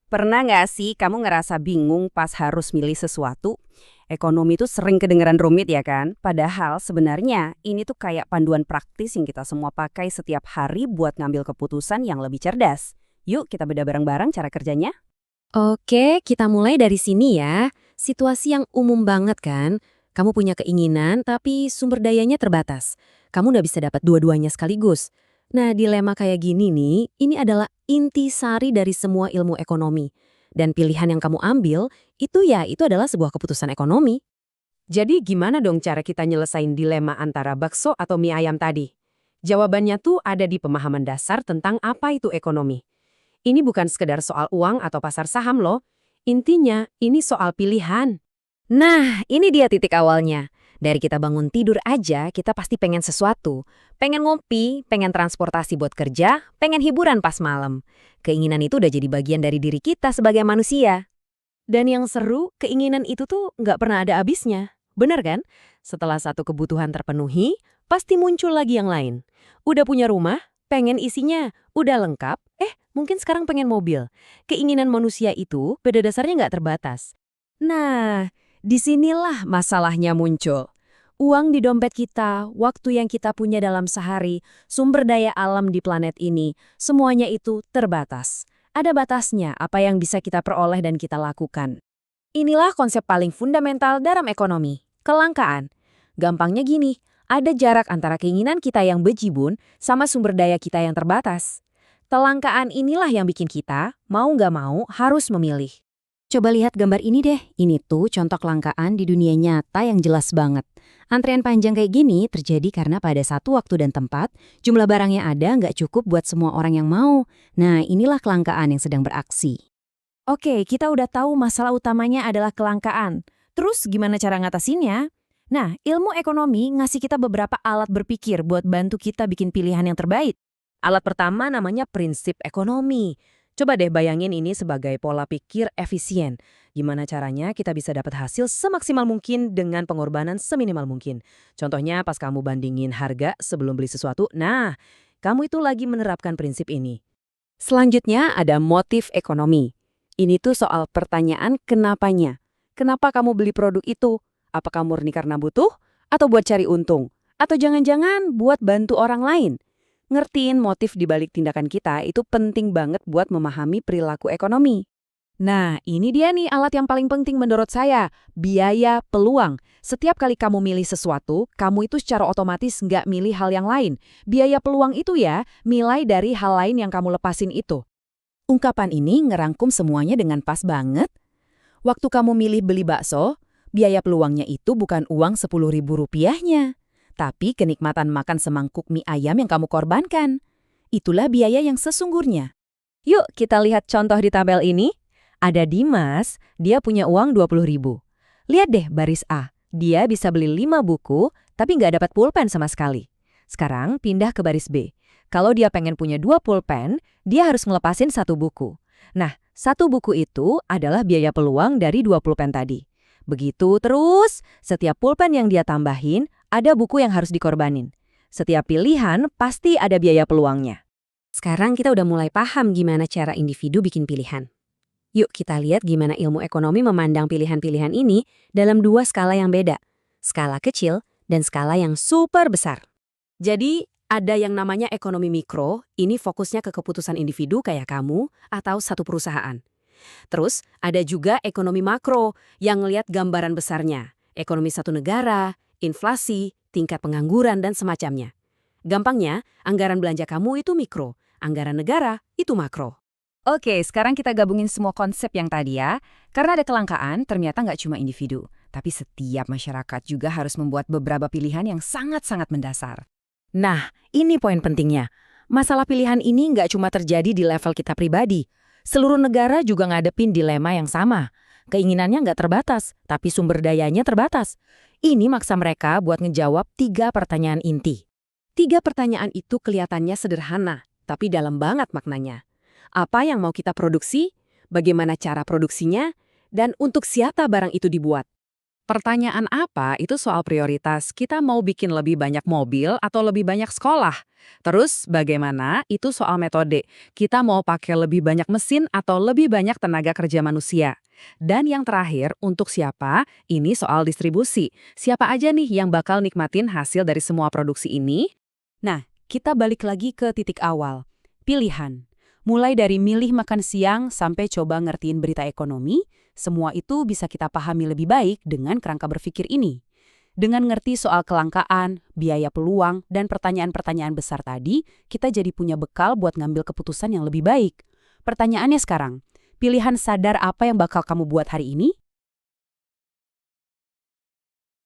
Pernah nggak sih kamu ngerasa bingung pas harus milih sesuatu? Ekonomi itu sering kedengeran rumit ya kan? Padahal sebenarnya ini tuh kayak panduan praktis yang kita semua pakai setiap hari buat ngambil keputusan yang lebih cerdas. Yuk kita beda bareng-bareng cara kerjanya. Oke, kita mulai dari sini ya. Situasi yang umum banget kan? Kamu punya keinginan tapi sumber dayanya terbatas. Kamu nggak bisa dapat dua-duanya sekaligus. Nah, dilema kayak gini nih, ini adalah intisari dari semua ilmu ekonomi. Dan pilihan yang kamu ambil, itu adalah sebuah keputusan ekonomi. Jadi gimana dong cara kita nyelesain dilema antara bakso atau mie ayam tadi? Jawabannya tuh ada di pemahaman dasar tentang apa itu ekonomi. Ini bukan sekedar soal uang atau pasar saham loh. Intinya, ini soal pilihan. Nah, ini dia titik awalnya. Dari kita bangun tidur aja, kita pasti pengen sesuatu. Pengen ngopi, pengen transportasi buat kerja, pengen hiburan pas malam. Keinginan itu udah jadi bagian dari diri kita sebagai manusia. Dan yang seru, keinginan itu tuh nggak pernah ada habisnya. Bener kan? Setelah satu kebutuhan terpenuhi, pasti muncul lagi yang lain. Udah punya rumah, pengen isinya. Udah lengkap, mungkin sekarang pengen mobil. Keinginan manusia itu pada dasarnya nggak terbatas. Nah, disinilah masalahnya muncul. Uang di dompet kita, waktu yang kita punya dalam sehari, sumber daya alam di planet ini, semuanya itu terbatas. Ada batasnya apa yang bisa kita peroleh dan kita lakukan. Inilah konsep paling fundamental dalam ekonomi, kelangkaan. Gampangnya gini, ada jarak antara keinginan kita yang bejibun sama sumber daya kita yang terbatas. Kelangkaan inilah yang bikin kita, mau nggak mau, harus memilih. Coba lihat gambar ini deh. Ini tuh contoh kelangkaan di dunia nyata yang jelas banget. Antrean panjang kayak gini terjadi karena pada satu waktu dan tempat, jumlah barang yang ada nggak cukup buat semua orang yang mau. Nah, inilah kelangkaan yang sedang beraksi. Oke, kita udah tahu masalah utamanya adalah kelangkaan. Terus gimana cara ngatasinnya? Nah, ilmu ekonomi ngasih kita beberapa alat berpikir buat bantu kita bikin pilihan yang terbaik. Alat pertama namanya prinsip ekonomi. Coba deh bayangin ini sebagai pola pikir efisien. Gimana caranya kita bisa dapat hasil semaksimal mungkin dengan pengorbanan seminimal mungkin. Contohnya pas kamu bandingin harga sebelum beli sesuatu, nah, kamu itu lagi menerapkan prinsip ini. Selanjutnya ada motif ekonomi. Ini tuh soal pertanyaan kenapanya. Kenapa kamu beli produk itu? Apakah murni karena butuh? Atau buat cari untung? Atau jangan-jangan buat bantu orang lain? Ngertiin motif di balik tindakan kita itu penting banget buat memahami perilaku ekonomi. Nah, ini dia nih alat yang paling penting menurut saya, biaya peluang. Setiap kali kamu milih sesuatu, kamu itu secara otomatis nggak milih hal yang lain. Biaya peluang itu ya, nilai dari hal lain yang kamu lepasin itu. Ungkapan ini ngerangkum semuanya dengan pas banget. Waktu kamu milih beli bakso, biaya peluangnya itu bukan uang Rp10.000-nya, tapi kenikmatan makan semangkuk mie ayam yang kamu korbankan. Itulah biaya yang sesungguhnya. Yuk kita lihat contoh di tabel ini. Ada Dimas, dia punya uang Rp20.000. Lihat deh baris A, dia bisa beli 5 buku, tapi nggak dapat pulpen sama sekali. Sekarang pindah ke baris B. Kalau dia pengen punya 2 pulpen, dia harus ngelepasin 1 buku. Nah, 1 buku itu adalah biaya peluang dari 2 pulpen tadi. Begitu terus, setiap pulpen yang dia tambahin, ada buku yang harus dikorbanin. Setiap pilihan pasti ada biaya peluangnya. Sekarang kita udah mulai paham gimana cara individu bikin pilihan. Yuk kita lihat gimana ilmu ekonomi memandang pilihan-pilihan ini dalam 2 skala yang beda. Skala kecil dan skala yang super besar. Jadi, ada yang namanya ekonomi mikro, ini fokusnya ke keputusan individu kayak kamu atau satu perusahaan. Terus, ada juga ekonomi makro yang ngelihat gambaran besarnya. Ekonomi satu negara, inflasi, tingkat pengangguran, dan semacamnya. Gampangnya, anggaran belanja kamu itu mikro, anggaran negara itu makro. Oke, sekarang kita gabungin semua konsep yang tadi ya. Karena ada kelangkaan, ternyata nggak cuma individu. Tapi setiap masyarakat juga harus membuat beberapa pilihan yang sangat-sangat mendasar. Nah, ini poin pentingnya. Masalah pilihan ini nggak cuma terjadi di level kita pribadi. Seluruh negara juga ngadepin dilema yang sama. Keinginannya nggak terbatas, tapi sumber dayanya terbatas. Ini maksa mereka buat ngejawab 3 pertanyaan inti. 3 pertanyaan itu kelihatannya sederhana, tapi dalam banget maknanya. Apa yang mau kita produksi, bagaimana cara produksinya, dan untuk siapa barang itu dibuat. Pertanyaan apa itu soal prioritas. Kita mau bikin lebih banyak mobil atau lebih banyak sekolah? Terus bagaimana itu soal metode. Kita mau pakai lebih banyak mesin atau lebih banyak tenaga kerja manusia? Dan yang terakhir, untuk siapa? Ini soal distribusi. Siapa aja nih yang bakal nikmatin hasil dari semua produksi ini? Nah, kita balik lagi ke titik awal. Pilihan. Mulai dari milih makan siang sampai coba ngertiin berita ekonomi, semua itu bisa kita pahami lebih baik dengan kerangka berpikir ini. Dengan ngerti soal kelangkaan, biaya peluang, dan pertanyaan-pertanyaan besar tadi, kita jadi punya bekal buat ngambil keputusan yang lebih baik. Pertanyaannya sekarang, pilihan sadar apa yang bakal kamu buat hari ini?